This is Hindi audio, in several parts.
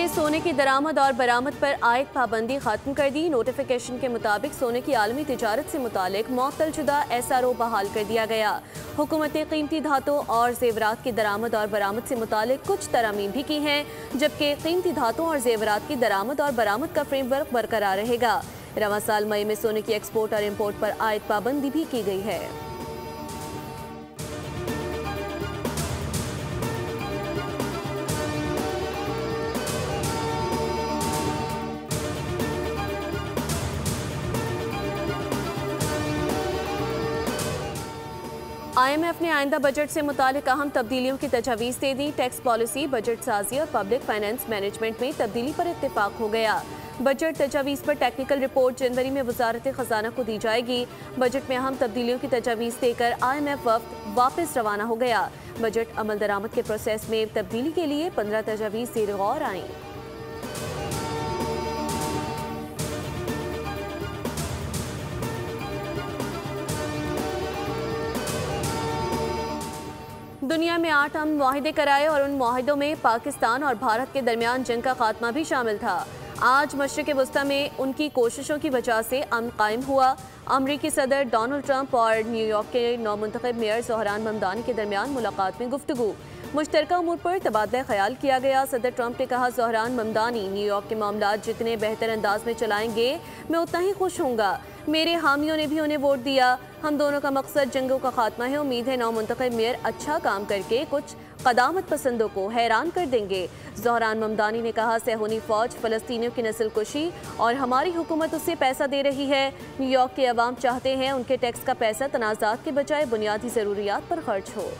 ने सोने की दरामद और बरामद पर आयद पाबंदी खत्म कर दी। नोटिफिकेशन के मुताबिक सोने की आलमी तिजारत से मुतालिक मुअत्तलशुदा SRO बहाल कर दिया गया। हुकूमत ने कीमती धातों और जेवरात की दरामद और बरामद से मुतालिक कुछ तरमीम भी की हैं, जबकि कीमती धातों और जेवरात की दरामद और बरामद का फ्रेमवर्क बरकरार रहेगा। रवां साल मई में सोने की एक्सपोर्ट और इम्पोर्ट पर आयद पाबंदी भी की गई है। IMF ने आइंदा बजट से मुतालिक अहम तब्दीलियों की तजवीज़ दे दी। टैक्स पॉलिसी, बजट साजी और पब्लिक फाइनेंस मैनेजमेंट में तब्दीली पर इत्तेफाक हो गया। बजट तजवीज़ पर टेक्निकल रिपोर्ट जनवरी में वजारत खजाना को दी जाएगी। बजट में अहम तब्दीलियों की तजवीज़ देकर IMF वफ्द वापस रवाना हो गया। बजट अमल दरामद के प्रोसेस में तब्दीली के लिए 15 तजवीज़ ज़ेर गौर आईं। दुनिया में 8 अमन मुआहिदे कराए और उन मुआहिदों में पाकिस्तान और भारत के दरमियान जंग का खात्मा भी शामिल था। आज मशरिक़ वस्ता में उनकी कोशिशों की वजह से अमन कायम हुआ। अमरीकी सदर डोनाल्ड ट्रंप और न्यूयॉर्क के नौमुंतखब मेयर ज़ोहरान ममदानी के दरमियान मुलाकात में गुफ्तगू, मुश्तरका उमूर पर तबादला ख्याल किया गया। सदर ट्रंप ने कहा, ज़ोहरान ममदानी न्यूयॉर्क के मामलात जितने बेहतर अंदाज में चलाएंगे मैं उतना ही खुश हूँगा। मेरे हामियों ने भी उन्हें वोट दिया। हम दोनों का मकसद जंगों का खात्मा है। उम्मीद है नौमुंतखब मेयर अच्छा काम करके कुछ क़दामत पसंदों को हैरान कर देंगे। ज़ोहरान ममदानी ने कहा, सहूनी फ़ौज फ़लस्तीनियों की नस्ल कुशी और हमारी हुकूमत उससे पैसा दे रही है। न्यूयॉर्क के अवाम चाहते हैं उनके टैक्स का पैसा तनाज़ात के बजाय बुनियादी ज़रूरियात पर खर्च हो।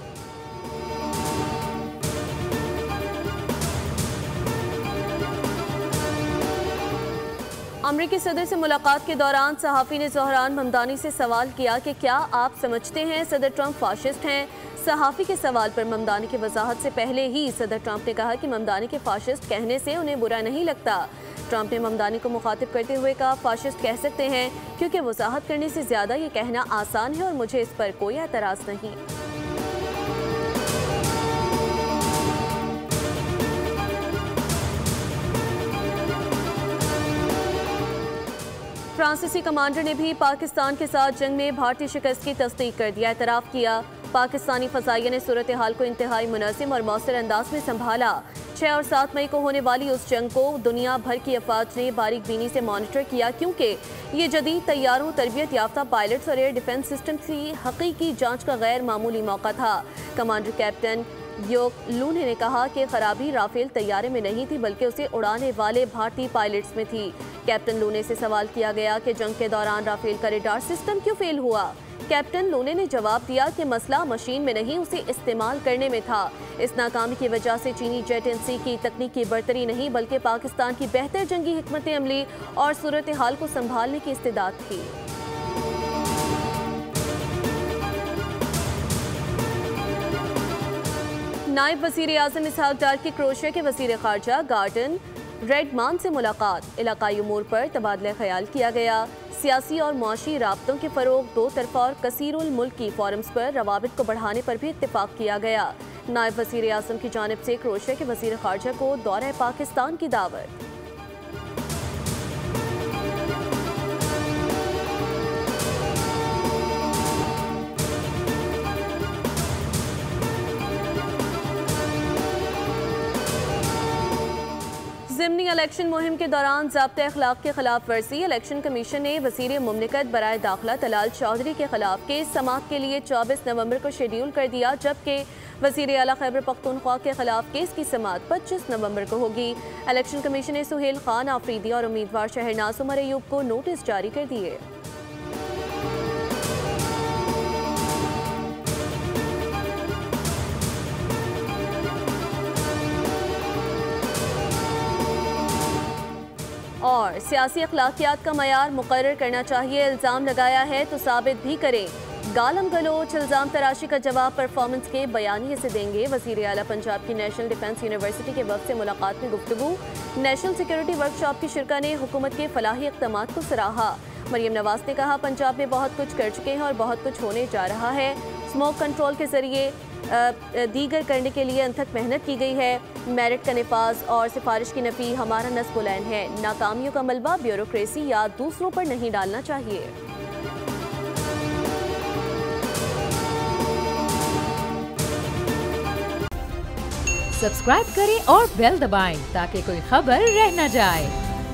अमरीकी सदर से मुलाकात के दौरान सहाफ़ी ने ज़ोहरान ममदानी से सवाल किया कि क्या आप समझते हैं सदर ट्रंप फाशिस्ट हैं। सहाफ़ी के सवाल पर ममदानी की वजाहत से पहले ही सदर ट्रंप ने कहा कि ममदानी के फाशिस्ट कहने से उन्हें बुरा नहीं लगता। ट्रंप ने ममदानी को मुखातिब करते हुए कहा, फाशिस्ट कह सकते हैं क्योंकि वजाहत करने से ज़्यादा ये कहना आसान है और मुझे इस पर कोई एतराज़ नहीं। फ्रांसीसी कमांडर ने भी पाकिस्तान के साथ जंग में भारतीय शिकस्त की तस्दीक कर दिया, एतराफ़ किया। पाकिस्तानी फ़ज़ाइया ने सूरत हाल को इंतहाई मुनासिब और मौसर अंदाज में संभाला। 6 और 7 मई को होने वाली उस जंग को दुनिया भर की अफवाज ने बारीक बीनी से मॉनिटर किया, क्योंकि ये जदीद तैयारों, तरबियत याफ्ता पायलट्स और एयर डिफेंस सिस्टम की हकीकी जाँच का गैर मामूली मौका था। कमांडर कैप्टन योक लूने ने कहा कि खराबी राफेल तैयारे में नहीं थी बल्कि उसे उड़ाने वाले भारतीय पायलट्स में थी। कैप्टन लूने से सवाल किया गया कि जंग के दौरान राफेल का रडार सिस्टम क्यों फेल हुआ। कैप्टन लूने ने जवाब दिया कि मसला मशीन में नहीं, उसे इस्तेमाल करने में था। इस नाकामी की वजह से चीनी जेट एजेंसी की तकनीकी बरतरी नहीं बल्कि पाकिस्तान की बेहतर जंगी हिकमत अमली और सूरत हाल को संभालने की इस्तेदाद थी। नायब वज़ीर आज़म इसहाक डार की क्रोएशिया के वज़ीर ख़ारजा गार्डन रेडमान से मुलाकात, इलाकाई उमूर पर तबादला ख्याल किया गया। सियासी और मुआशी राब्तों के फ़रोग़, दो तरफ़ा और कसीरुल मुल्की फ़ोरम्स पर रवाबित को बढ़ाने पर भी इत्तेफाक किया गया। नायब वज़ीर आज़म की जानिब से क्रोएशिया के वज़ीर ख़ारजा को दौरे पाकिस्तान की दावत। ज़िमनी इलेक्शन मुहिम के दौरान ज़ाब्ते अखलाक के खिलाफ वर्जी, इलेक्शन कमीशन ने वज़ीर मुमलिकत बराए दाखिला तलाल चौधरी के खिलाफ केस समाअत के लिए 24 नवंबर को शेड्यूल कर दिया, जबकि वज़ीर आला खैबर पख्तूनख्वा के खिलाफ केस की समाअत 25 नवंबर को होगी। इलेक्शन कमीशन ने सुहेल खान आफरीदी और उम्मीदवार शहरनाज उमर अयूब को नोटिस जारी कर दिए। और सियासी अखलाकियात का मयार मुकर्रर करना चाहिए, इल्ज़ाम लगाया है तो साबित भी करें। गालम गलोच, इल्ज़ाम तराशी का जवाब परफॉर्मेंस के बयानिए से देंगे। वज़ीर आला पंजाब की नेशनल डिफेंस यूनिवर्सिटी के वक्त से मुलाकात में गुफ्तगू, नेशनल सिक्योरिटी वर्कशॉप की शिरका ने हुकूमत के फलाही इक़दामात को सराहा। मरियम नवाज ने कहा, पंजाब में बहुत कुछ कर चुके हैं और बहुत कुछ होने जा रहा है। स्मोक कंट्रोल के जरिए दीगर करने के लिए अनथक मेहनत की गई है। मेरिट का निफाज और सिफारिश की नफी हमारा नस्ब बुलंद है। नाकामियों का मलबा ब्यूरोक्रेसी या दूसरों पर नहीं डालना चाहिए। सब्सक्राइब करें और बेल दबाएं ताकि कोई खबर रह न जाए।